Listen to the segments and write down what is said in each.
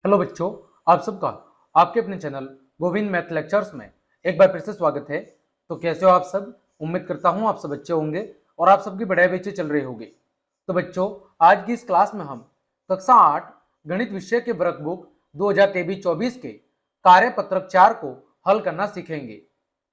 Hello बच्चों, आप सबका आपके अपने चैनल गोविंद मैथ लेक्चर्स में एक बार फिर से स्वागत है। तो कैसे हो आप सब? उम्मीद करता हूं आप सब अच्छे होंगे और आप सबकी पढ़ाई भी अच्छी चल रही होगी। तो बच्चों, आज की इस क्लास में हम कक्षा 8 गणित विषय के वर्कबुक 2023-24 के कार्यपत्रक 4 को हल करना सीखेंगे।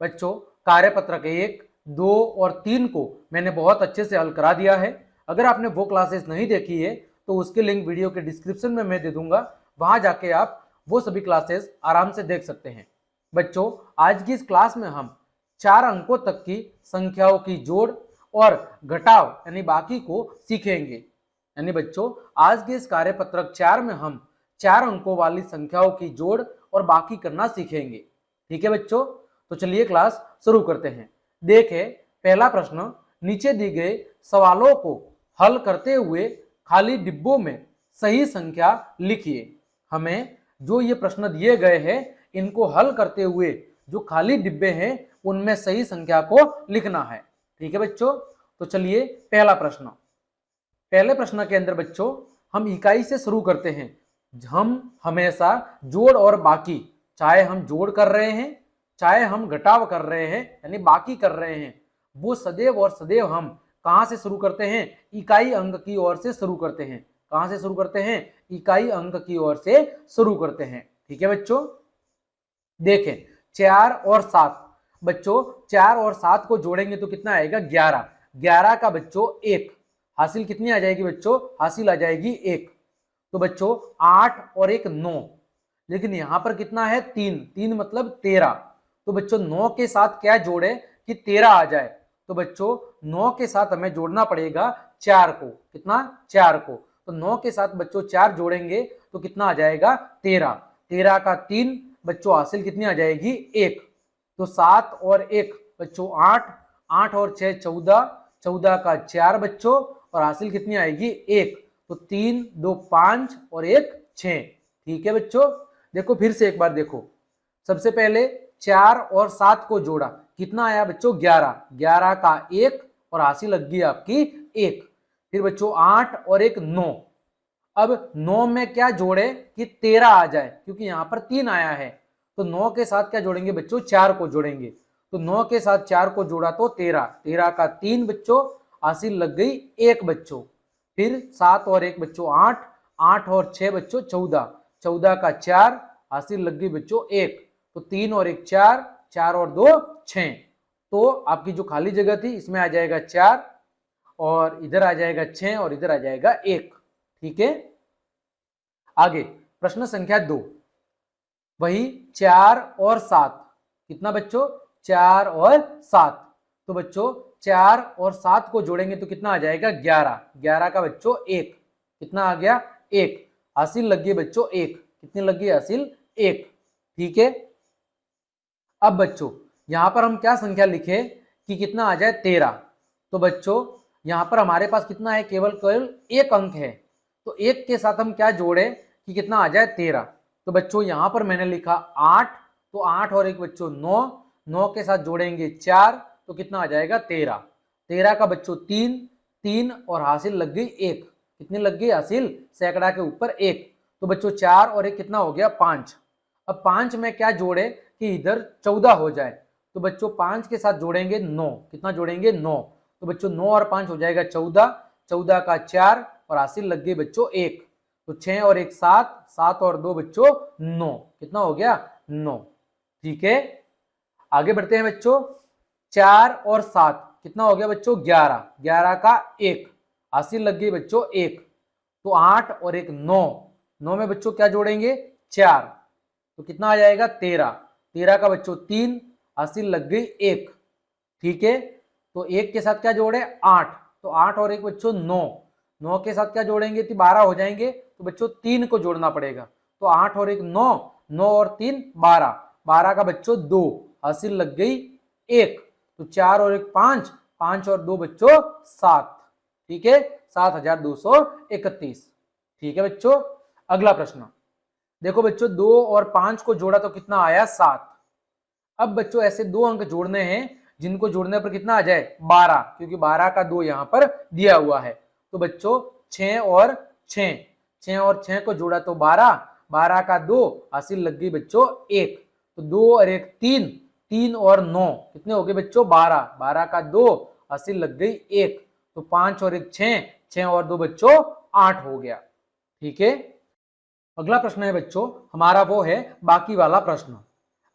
बच्चों, कार्यपत्रक 1, 2 और 3 को मैंने बहुत अच्छे से हल करा दिया है। अगर आपने वो क्लासेस नहीं देखी है तो उसके लिंक वीडियो के डिस्क्रिप्शन में मैं दे दूंगा, वहां जाके आप वो सभी क्लासेस आराम से देख सकते हैं। बच्चों, आज की इस क्लास में हम 4 अंकों तक की संख्याओं की जोड़ और घटाव यानी बाकी को सीखेंगे। यानी बच्चों, आज के इस कार्यपत्रक 4 में हम 4 अंकों वाली संख्याओं की जोड़ और बाकी करना सीखेंगे। ठीक है बच्चों, तो चलिए क्लास शुरू करते हैं। देखें, पहला प्रश्न, नीचे दी गए सवालों को हल करते हुए खाली डिब्बों में सही संख्या लिखिए। हमें जो ये प्रश्न दिए गए हैं, इनको हल करते हुए जो खाली डिब्बे हैं उनमें सही संख्या को लिखना है। ठीक है बच्चों, तो चलिए पहला प्रश्न। पहले प्रश्न के अंदर बच्चों हम इकाई से शुरू करते हैं। हम हमेशा जोड़ और बाकी, चाहे हम जोड़ कर रहे हैं चाहे हम घटाव कर रहे हैं यानी बाकी कर रहे हैं, वो सदैव और सदैव हम कहां से शुरू करते हैं? इकाई अंक की ओर से शुरू करते हैं। कहां से शुरू करते हैं? इकाई अंक की ओर से शुरू करते हैं। ठीक है बच्चों, देखें 4 और 7। बच्चों, 4 और 7 को जोड़ेंगे तो कितना आएगा? 11। 11 का बच्चों 1 हासिल कितनी आ जाएगी? बच्चों हासिल आ जाएगी 1। तो बच्चों 8 और 1 9, लेकिन यहां पर कितना है? 3। 3 मतलब 13। तो बच्चों 9 के साथ क्या जोड़े कि 13 आ जाए? तो बच्चों 9 के साथ हमें जोड़ना पड़ेगा 4 को। कितना? 4 को। तो 9 के साथ बच्चों 4 जोड़ेंगे तो कितना आ जाएगा? 13। 13 का 3 बच्चों हासिल कितनी आ जाएगी? 1। तो 7 और 1 बच्चों 8। 8 और 6 14। 14 का 4 बच्चों और हासिल कितनी आएगी? 1। तो 3 2 5 और 1 6। ठीक है बच्चों, देखो फिर से एक बार देखो। सबसे पहले 4 और 7 को जोड़ा, कितना आया बच्चों? 11। 11 का 1 और हासिल लग गई आपकी 1। फिर बच्चों 8 और 1 9। अब 9 में क्या जोड़े कि 13 आ जाए, क्योंकि यहां पर 3 आया है। तो 9 के साथ क्या जोड़ेंगे बच्चों? 4 को जोड़ेंगे। तो 9 के साथ 4 को जोड़ा तो 13। 13 का 3 बच्चों हासिल लग गई 1 बच्चों। फिर 7 और 1 बच्चों 8। 8 और 6 बच्चों 14। 14 का 4 हासिल लग गई बच्चों 1। तो 3 और 1 4। 4 और 2 6। तो आपकी जो खाली जगह थी इसमें आ जाएगा 4 और इधर आ जाएगा 6 और इधर आ जाएगा 1। ठीक है, आगे प्रश्न संख्या 2। वही 4 और 7, कितना बच्चों? 4 और 7। तो बच्चों 4 और 7 को जोड़ेंगे तो कितना आ जाएगा? 11। 11 का बच्चों 1, कितना आ गया? 1। हासिल लग गई बच्चों 1। कितनी लग गई हासिल? 1। ठीक है, अब बच्चों यहां पर हम क्या संख्या लिखे कि कितना आ जाए? 13। तो बच्चों यहां पर हमारे पास कितना है? केवल केवल एक अंक है। तो एक के साथ हम क्या जोड़े कि कितना आ जाए? 13। तो बच्चों यहां पर मैंने लिखा 8। तो 8 और 1 बच्चों 9। 9 के साथ जोड़ेंगे 4 तो कितना आ जाएगा? 13। 13 का बच्चों 3। 3 और हासिल लग गई 1। कितनी लग गई हासिल? सैकड़ा के ऊपर 1। तो बच्चों 4 और 1 कितना हो गया? 5। अब 5 में क्या जोड़े कि इधर 14 हो जाए? तो बच्चों 5 के साथ जोड़ेंगे 9। कितना जोड़ेंगे? 9। तो बच्चों 9 और 5 हो जाएगा 14। 14 का 4 और हासिल लग गई बच्चों 1। तो 6 और 1 7। 7 और 2 बच्चों 9। कितना हो गया? 9। ठीक है, आगे बढ़ते हैं बच्चों। 4 और 7 कितना हो गया बच्चों? 11। 11 का 1 हासिल लग गई बच्चों 1। तो 8 और 1 9। 9 में बच्चों क्या जोड़ेंगे? 4। तो कितना आ जाएगा? 13। 13 का बच्चों 3 हासिल लग गई 1। ठीक है, तो 1 के साथ क्या जोड़े? 8। तो 8 और 1 बच्चों 9। 9 के साथ क्या जोड़ेंगे तो 12 हो जाएंगे। तो बच्चों 3 को जोड़ना पड़ेगा। तो 8 और 1 9। 9 और 3 12। 12 का बच्चों 2 हासिल लग गई 1। तो 4 और 1 5। 5 और 2 बच्चों 7। ठीक है, 7231। ठीक है बच्चों, अगला प्रश्न देखो बच्चों। 2 और 5 को जोड़ा तो कितना आया? 7। अब बच्चों ऐसे दो अंक जोड़ने हैं जिनको जोड़ने पर कितना आ जाए? 12, क्योंकि 12 का 2 यहां पर दिया हुआ है। तो बच्चों 6 और 6, 6 और 6 को जोड़ा तो 12। 12 का 2 हासिल लग गई बच्चों 1। तो 2 और 1 3, 3 और 9 कितने हो गए बच्चों 12, 12 का 2 हासिल लग गई 1। तो 5 और 1 6, 6 और 2 बच्चों 8 हो गया। ठीक है, अगला प्रश्न है बच्चों हमारा वो है बाकी वाला प्रश्न।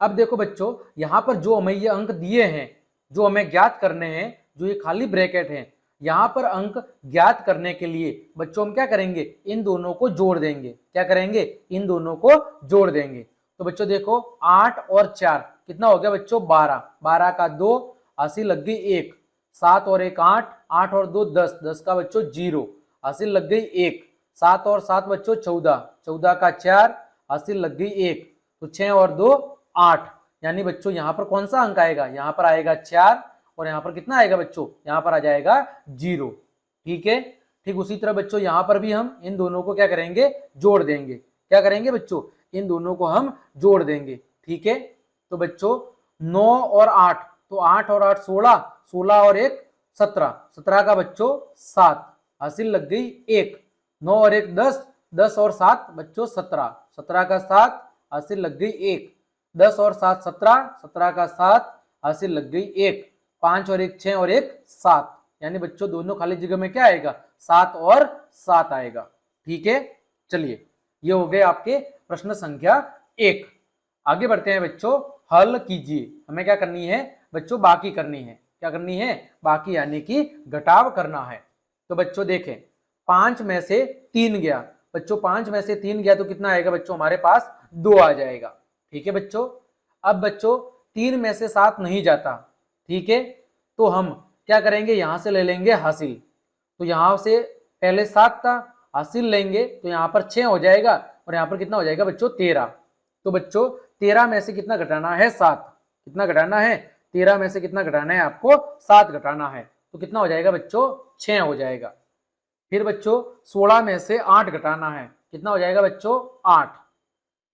अब देखो बच्चों यहाँ पर जो हमें ये अंक दिए हैं, जो हमें ज्ञात करने हैं, जो ये खाली ब्रैकेट है, यहाँ पर अंक ज्ञात करने के लिए बच्चों हम क्या करेंगे, इन दोनों को जोड़ देंगे। क्या करेंगे, इन दोनों को जोड़ देंगे। तो बच्चों देखो 8 और 4 कितना हो गया बच्चों 12, 12 का 2 हासिल लग गई 1, 7 और 1 8, 8 और 2 10, 10 का बच्चों 0 हासिल लग गई 1, 7 और 7 बच्चों 14, 14 का 4 हासिल लग गई 1। तो 6 और 2 8, यानी बच्चों यहाँ पर कौन सा अंक आएगा, यहाँ पर आएगा 4 और यहाँ पर कितना आएगा बच्चों, यहाँ पर आ जाएगा 0। ठीक है, ठीक उसी तरह बच्चों यहाँ पर भी हम इन दोनों को क्या करेंगे, जोड़ देंगे। क्या करेंगे बच्चों, इन दोनों को हम जोड़ देंगे। ठीक है, तो बच्चों 9 और 8, तो 8 और 8 16, 16 और 1 17, 17 का बच्चों 7 हासिल लग गई 1। 9 और 1 10, 10 और 7 बच्चों 17, 17 का 7 हासिल लग गई 1। 10 और 7 17, 17 का 7 हासिल लग गई 1। 5 और 1 6 और 1 7, यानी बच्चों दोनों खाली जगह में क्या आएगा, 7 और 7 आएगा। ठीक है, चलिए ये हो गए आपके प्रश्न संख्या 1। आगे बढ़ते हैं बच्चों, हल कीजिए। हमें क्या करनी है बच्चों, बाकी करनी है। क्या करनी है, बाकी यानी कि घटाव करना है। तो बच्चों देखें 5 में से 3 गया, बच्चों 5 में से 3 गया तो कितना आएगा बच्चों, हमारे पास 2 आ जाएगा। ठीक है बच्चों, अब बच्चों 3 में से 7 नहीं जाता। ठीक है, तो हम क्या करेंगे, यहां से ले लेंगे हासिल। तो यहां से पहले 7 था, हासिल लेंगे तो यहां पर 6 हो जाएगा और यहां पर कितना हो जाएगा बच्चों 13। तो बच्चों 13 में से कितना घटाना है 7, कितना घटाना है 13 में से कितना घटाना है आपको 7 घटाना है। तो कितना हो जाएगा बच्चों 6 हो जाएगा। फिर बच्चों 16 में से 8 घटाना है, कितना हो जाएगा बच्चों 8।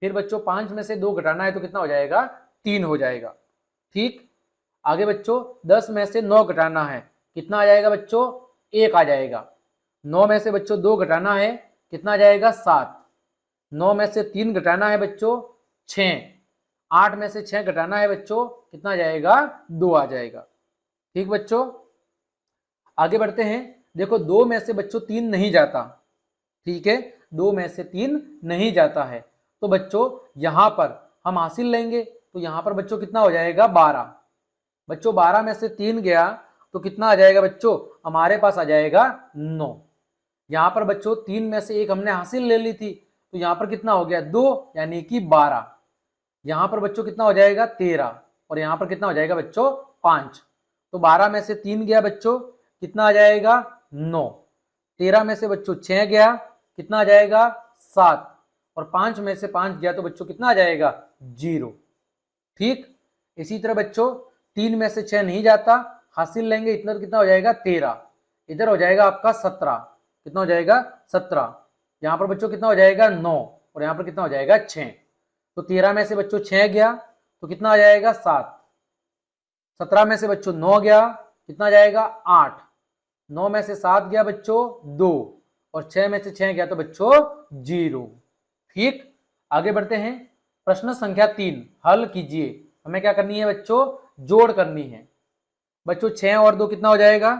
फिर बच्चों 5 में से 2 घटाना है तो कितना हो जाएगा 3 हो जाएगा। ठीक, आगे बच्चों 10 में से 9 घटाना है, कितना आ जाएगा बच्चों 1 आ जाएगा। 9 में से बच्चों 2 घटाना है, कितना आ जाएगा 7। 9 में से 3 घटाना है बच्चों 6। 8 में से 6 घटाना है बच्चों, कितना आ जाएगा 2 आ जाएगा। ठीक बच्चों, आगे बढ़ते हैं। देखो 2 में से बच्चों 3 नहीं जाता। ठीक है, 2 में से 3 नहीं जाता है, तो बच्चों यहां पर हम हासिल लेंगे। तो यहां पर बच्चों कितना हो जाएगा 12। बच्चों 12 में से 3 गया तो कितना आ जाएगा बच्चों, हमारे पास आ जाएगा 9। यहां पर बच्चों 3 में से 1 हमने हासिल ले ली थी, तो यहां पर कितना हो गया 2, यानी कि 12। यहां पर बच्चों कितना हो जाएगा 13 और यहां पर कितना हो जाएगा बच्चों 5। तो 12 में से 3 गया बच्चों, कितना आ जाएगा 9। 13 में से बच्चों 6 गया, कितना आ जाएगा 7 और 5 में से 5 गया तो बच्चों कितना आ जाएगा 0। ठीक, इसी तरह बच्चों 3 में से 6 नहीं जाता, हासिल लेंगे, इतना कितना हो जाएगा 13। इधर हो जाएगा आपका 17, कितना हो जाएगा 17। यहाँ पर बच्चों कितना हो जाएगा 9 और यहाँ पर कितना हो जाएगा 6। तो 13 में से बच्चों 6 गया तो कितना आ जाएगा 7। 17 में से बच्चों 9 गया, कितना आ जाएगा 8। 9 में से 7 गया बच्चों 2 और 6 में से 6 गया तो बच्चों 0। ठीक, आगे बढ़ते हैं। प्रश्न संख्या 3, हल कीजिए। हमें क्या करनी है बच्चों, जोड़ करनी है। बच्चों 6 और 2 कितना हो जाएगा,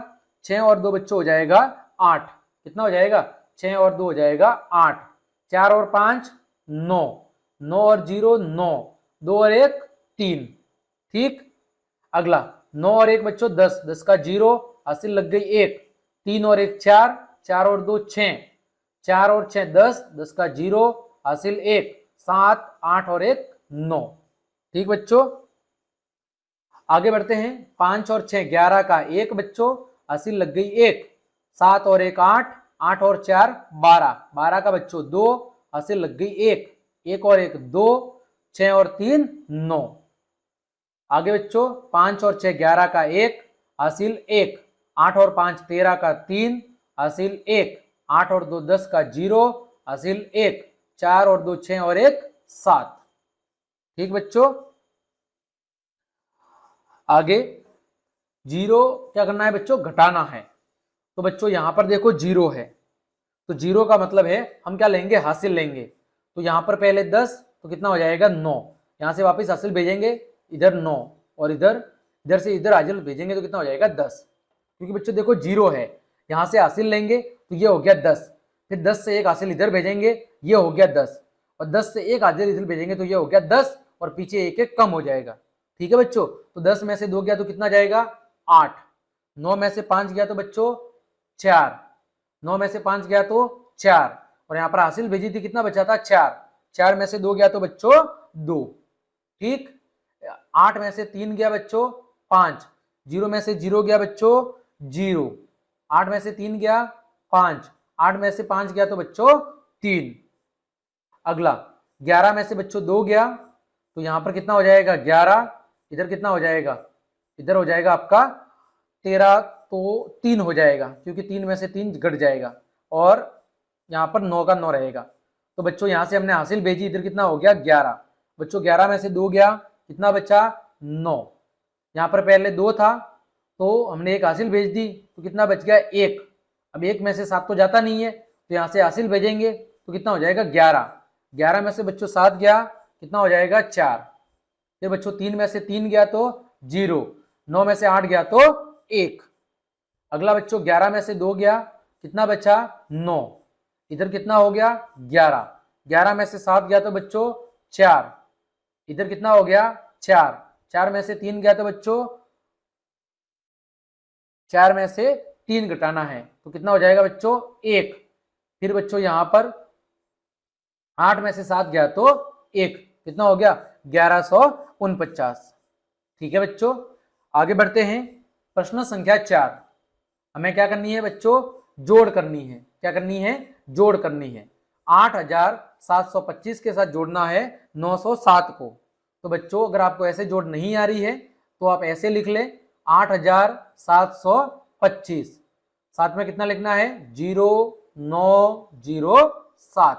6 और 2 बच्चों हो जाएगा 8। कितना हो जाएगा 6 और 2 हो जाएगा 8। 4 और 5 9, 9 और 0 9, 2 और 1 3। ठीक, अगला 9 और 1 बच्चों 10, 10 का 0 हासिल लग गई 1। 3 और 1 4, 4 और 2 6, 4 और 6 10, 10 का 0 हासिल 1। 7 8 और 1 9। ठीक बच्चों, आगे बढ़ते हैं। 5 और 6 11 का 1 बच्चों, हासिल लग गई 1। 7 और 1 8, 8 और 4 12, 12 का बच्चों 2 हासिल लग गई 1। 1 और 1 2, 6 और 3 9। आगे बच्चों 5 और 6 11 का 1 हासिल 1। 8 और 5 13 का 3 हासिल 1। 8 और 2 10 का 0 हासिल 1। 4 और 2 6 और 1 7। ठीक बच्चों, आगे 0 क्या करना है बच्चों, घटाना है। तो बच्चों यहां पर देखो 0 है, तो 0 का मतलब है हम क्या लेंगे, हासिल लेंगे। तो यहाँ पर पहले 10 तो कितना हो जाएगा 9, यहाँ से वापस हासिल भेजेंगे इधर 9 और इधर इधर से इधर हासिल भेजेंगे तो कितना हो जाएगा 10, क्योंकि बच्चों देखो 0 है, यहाँ से हासिल लेंगे तो ये हो गया 10, फिर 10 से एक हासिल इधर भेजेंगे ये हो गया 10 और 10 से एक हासिल इधर भेजेंगे तो ये हो गया 10 और पीछे एक एक कम हो जाएगा। ठीक है बच्चों, तो 10 में से 2 गया तो कितना जाएगा 8, 9 में से 5 गया तो बच्चों 4, 9 में से 5 गया तो 4 और यहाँ पर हासिल भेजी थी कितना बचा था 4, 4 में से 2 गया तो बच्चों 2। ठीक, 8 में से 3 गया बच्चों 5, 0 में से 0 गया बच्चों 0, 8 में से 3 गया 5, 8 में से 5 गया तो बच्चों 3। अगला 11 में से बच्चों 2 गया तो यहाँ पर कितना हो जाएगा 11, इधर कितना हो जाएगा, इधर हो जाएगा आपका 13 तो 3 हो जाएगा क्योंकि 3 में से 3 घट जाएगा और यहाँ पर 9 का 9 रहेगा। तो बच्चों यहाँ से हमने हासिल भेजी, इधर कितना हो गया 11, बच्चों 11 में से 2 गया कितना बचा 9, यहाँ पर पहले 2 था तो हमने एक हासिल भेज दी तो कितना बच गया 1, अब 1 में से 7 तो जाता नहीं है तो यहाँ से हासिल भेजेंगे तो कितना हो जाएगा 11, 11 में से बच्चों 7 गया कितना हो जाएगा 4, फिर बच्चों 3 में से 3 गया तो 0, 9 में से 8 गया तो 1। अगला बच्चों 11 में से 2 गया कितना बचा 9, इधर कितना हो गया 11, 11 में से 7 गया तो बच्चों 4, इधर कितना हो गया 4, 4 में से 3 गया तो बच्चों 4 में से 3 घटाना है तो कितना हो जाएगा बच्चों 1, फिर बच्चों यहाँ पर 8 में से 7 गया तो 1, कितना हो गया 1149। ठीक है बच्चों, आगे बढ़ते हैं। प्रश्न संख्या 4, हमें क्या करनी है बच्चों जोड़ करनी है। क्या करनी है जोड़ करनी है। 8725 के साथ जोड़ना है 907 को। तो बच्चों अगर आपको ऐसे जोड़ नहीं आ रही है तो आप ऐसे लिख ले 8725, साथ में कितना लिखना है 0907।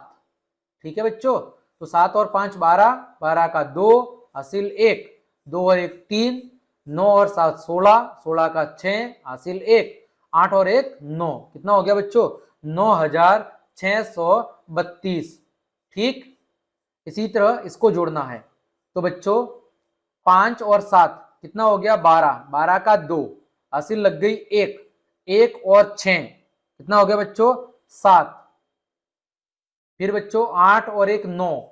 ठीक है बच्चों, तो 7 और 5 12, 12 का 2 हासिल 1, 2 और 1 3, 9 और 7 16, 16 का 6 हासिल 1, 8 और 1 9, कितना हो गया बच्चों 9632। ठीक, इसी तरह इसको जोड़ना है तो बच्चों 5 और 7 कितना हो गया 12, 12 का 2 हासिल लग गई 1, 1 और 6 कितना हो गया बच्चों 7, फिर बच्चों 8 और 1 9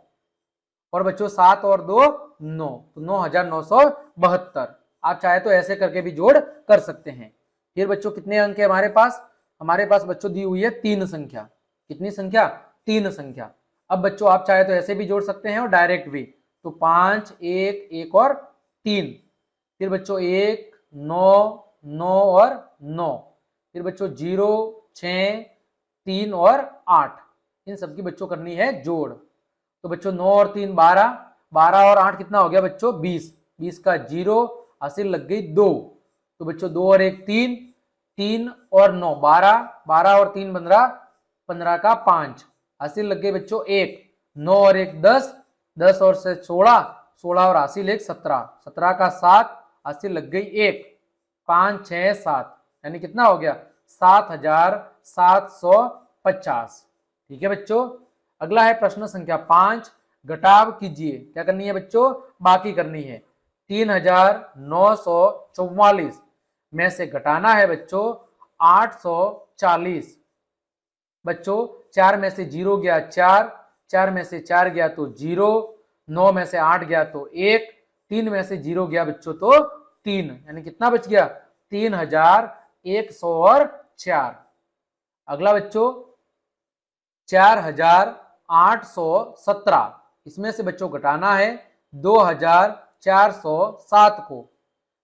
और बच्चों 7 और 2 9, तो 9972। आप चाहे तो ऐसे करके भी जोड़ कर सकते हैं। फिर बच्चों कितने अंक है हमारे पास बच्चों दी हुई है 3 संख्या। कितनी संख्या 3 संख्या। अब बच्चों आप चाहे तो ऐसे भी जोड़ सकते हैं और डायरेक्ट भी, तो 5 1 1 और 3, फिर बच्चों 1 9 9 और 9, फिर बच्चों 0 6 3 और 8, इन सबकी बच्चों करनी है जोड़। तो बच्चों 9 और 3 12, 12 और 8 कितना हो गया बच्चों 20, 20 का 0 हासिल लग गई 2, तो बच्चों 2 और 1 3, 3 और 9 12, 12 और 3 15, 15 का 5 हासिल लग गई बच्चों 1, 9 और 1 10, 10 और से 16, 16 और हासिल 1 17, 17 का 7 हासिल लग गई 1, 5 6 7, यानी कितना हो गया 7750। ठीक है बच्चों, अगला है प्रश्न संख्या 5, घटाव कीजिए। क्या करनी है बच्चों बाकी करनी है। 3944 में से घटाना है बच्चों 840। बच्चों 4 में से 0 गया 4, 4 में से 4 गया तो 0, 9 में से 8 गया तो 1, 3 में से 0 गया बच्चों तो 3, यानी कितना बच गया 3104। अगला बच्चों 4817, इसमें से बच्चों घटाना है 2407 को।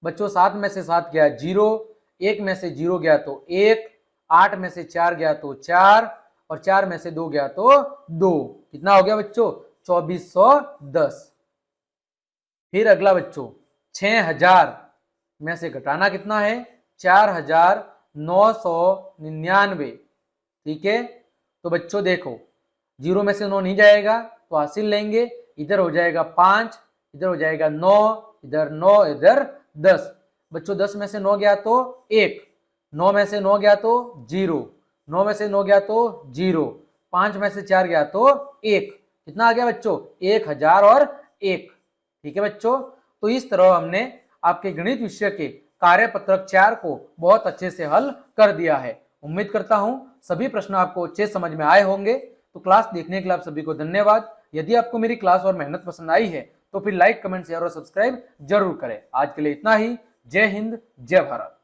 बच्चों 7 में से 7 गया 0, 1 में से 0 गया तो 1, 8 में से 4 गया तो 4 और 4 में से 2 गया तो 2, कितना हो गया बच्चों 2410। फिर अगला बच्चों 6000 में से घटाना कितना है 4999। ठीक है, तो बच्चों देखो 0 में से 9 नहीं जाएगा तो हासिल लेंगे, इधर हो जाएगा 5, इधर हो जाएगा 9, इधर 9, इधर 10। बच्चों 10 में से 9 गया तो 1, 9 में से 9 गया तो 0, 9 में से 9 गया तो 0, 5 में से 4 गया तो 1, कितना आ गया बच्चों, 1001। ठीक है बच्चों, तो इस तरह हमने आपके गणित विषय के कार्यपत्रक 4 को बहुत अच्छे से हल कर दिया है। उम्मीद करता हूं सभी प्रश्न आपको अच्छे समझ में आए होंगे। तो क्लास देखने के लिए आप सभी को धन्यवाद। यदि आपको मेरी क्लास और मेहनत पसंद आई है तो फिर लाइक, कमेंट, शेयर और सब्सक्राइब जरूर करें। आज के लिए इतना ही। जय हिंद, जय भारत।